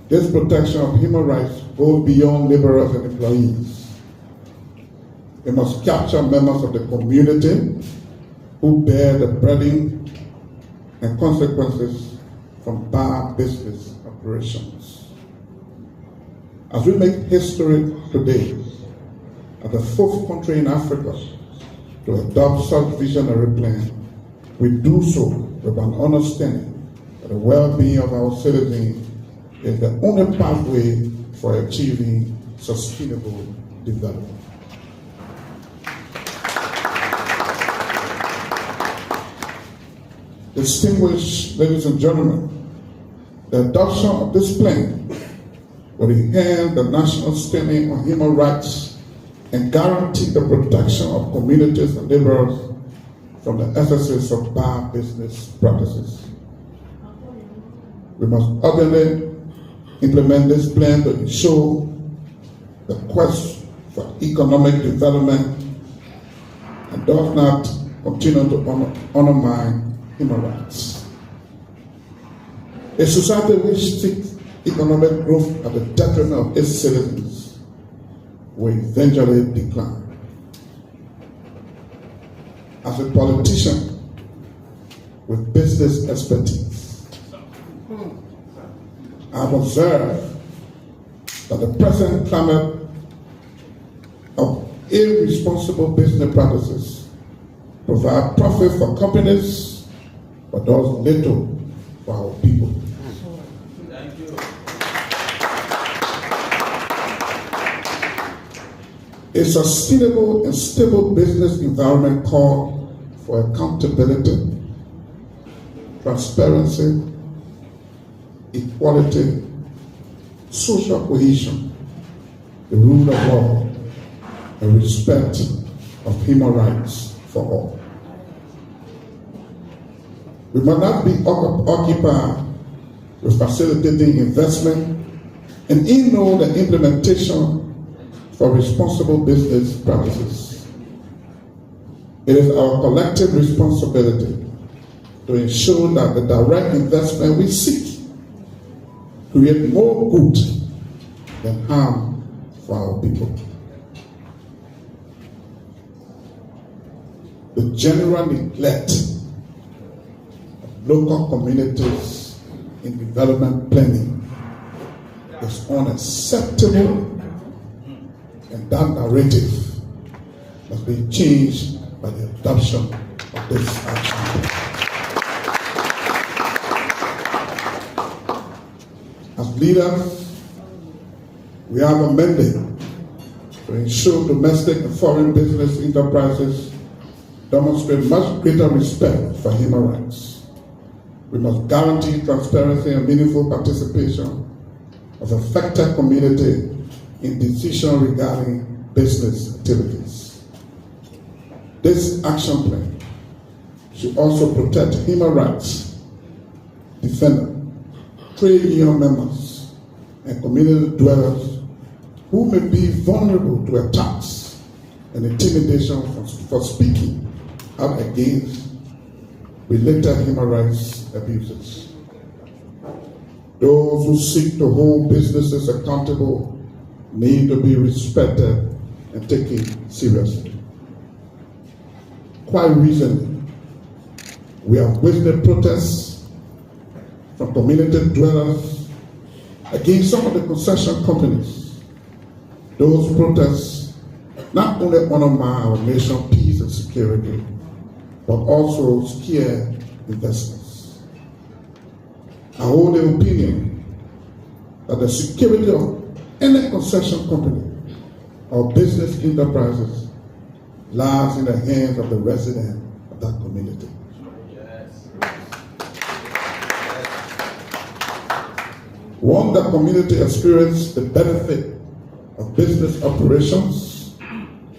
This protection of human rights goes beyond laborers and employees. We must capture members of the community who bear the burden and consequences from bad business operations. As we make history today, as the fourth country in Africa to adopt such visionary plan, we do so with an understanding that the well-being of our citizens is the only pathway for achieving sustainable development. Distinguished ladies and gentlemen, the adoption of this plan will enhance the national spending on human rights and guarantee the protection of communities and laborers from the excesses of bad business practices. We must urgently implement this plan to ensure the quest for economic development and does not continue to undermine human rights. A society which seeks economic growth at the detriment of its citizens will eventually decline. As a politician with business expertise, I've observed that the present climate of irresponsible business practices provide profit for companies, but does little for our people. Thank you. A sustainable and stable business environment calls for accountability, transparency, equality, social cohesion, the rule of law, and respect of human rights for all. We must not be occupied with facilitating investment and ignore the implementation for responsible business practices. It is our collective responsibility to ensure that the direct investment we seek create more good than harm for our people. The general neglect of local communities in development planning is unacceptable, and that narrative must be changed by the adoption of this action. As leaders, we have a mandate to ensure domestic and foreign business enterprises demonstrate much greater respect for human rights. We must guarantee transparency and meaningful participation of affected community in decisions regarding business activities. This action plan should also protect human rights defenders, trade union members, and community dwellers who may be vulnerable to attacks and intimidation for speaking out against related human rights abuses. Those who seek to hold businesses accountable need to be respected and taken seriously. Quite recently, we have witnessed protests from community dwellers against some of the concession companies. Those protests not only undermine our nation's peace and security, but also scare investors. I hold the opinion that the security of any concession company or business enterprises lies in the hands of the resident of that community. Once the community experiences the benefit of business operations,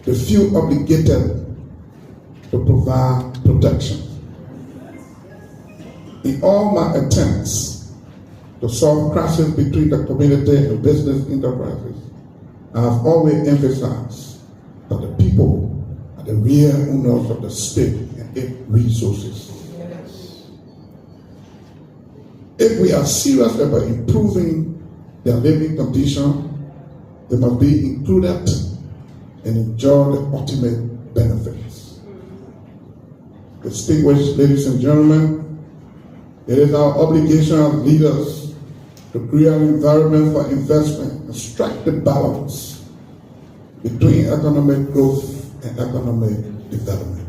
they feel obligated to provide protection. In all my attempts to solve crises between the community and business enterprises, I have always emphasized that the people are the real owners of the state and its resources. If we are serious about improving their living condition, they must be included and enjoy the ultimate benefits. Distinguished ladies and gentlemen, it is our obligation as leaders to create an environment for investment and strike the balance between economic growth and economic development.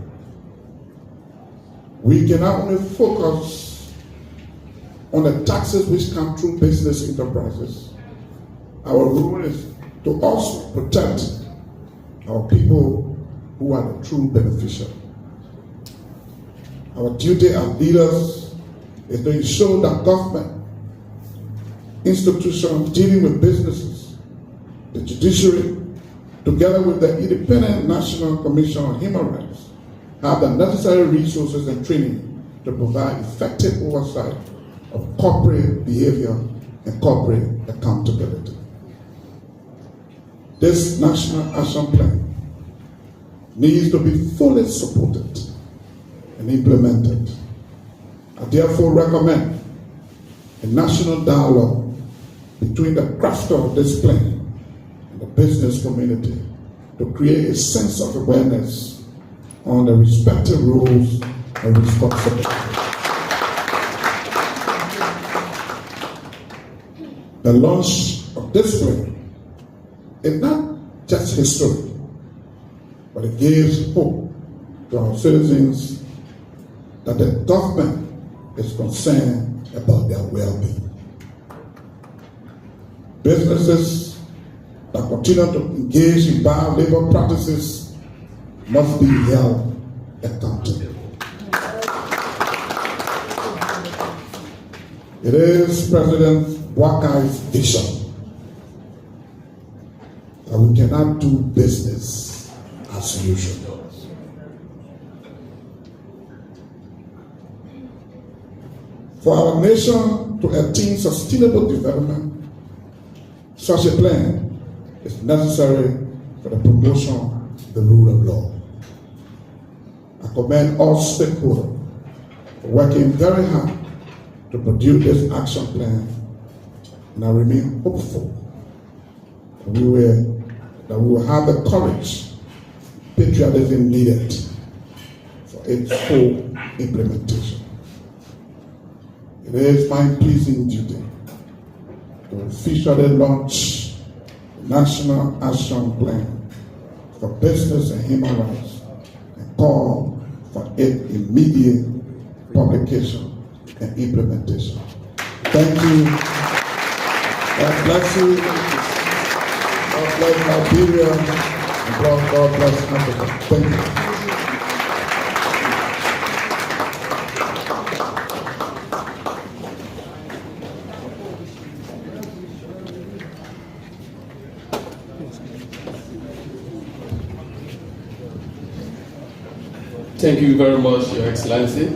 We cannot only focus on the taxes which come through business enterprises. Our role is to also protect our people who are the true beneficiaries. Our duty as leaders is to ensure that government, institutions dealing with businesses, the judiciary, together with the Independent National Commission on Human Rights, have the necessary resources and training to provide effective oversight of corporate behavior and corporate accountability. This National Action Plan needs to be fully supported and implemented I therefore recommend a national dialogue between the crafter of this plan and the business community to create a sense of awareness on the respective roles and responsibilities. The launch of this plan is not just history, but it gives hope to our citizens that the government is concerned about their well-being. Businesses that continue to engage in bad labor practices must be held accountable. It is President Bwakai's vision that we cannot do business as usual. For our nation to attain sustainable development, such a plan is necessary for the promotion of the rule of law. I commend all stakeholders for working very hard to produce this action plan, and I remain hopeful that we will have the courage, patriotism needed for its full implementation. It is my pleasing duty to officially launch the National Action Plan for Business and Human Rights and call for its immediate publication and implementation. Thank you. God bless you. God bless Liberia. And God bless Africa. Thank you. Thank you very much, Your Excellency.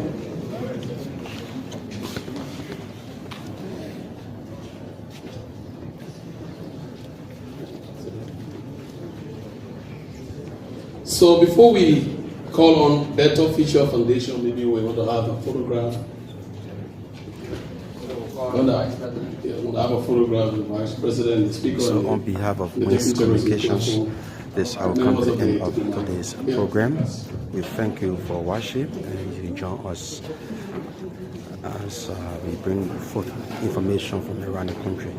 So before we call on Better Future Foundation, maybe we want to have a photograph. We want to have a photograph of the Vice President, the Speaker. So on behalf of Wings Communications, this will come to the end of today's program. We thank you for watching and you join us as we bring forth information from around the country.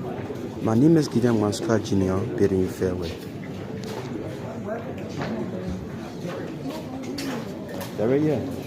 My name is Gideon Manska Jr., bidding you farewell. There we go.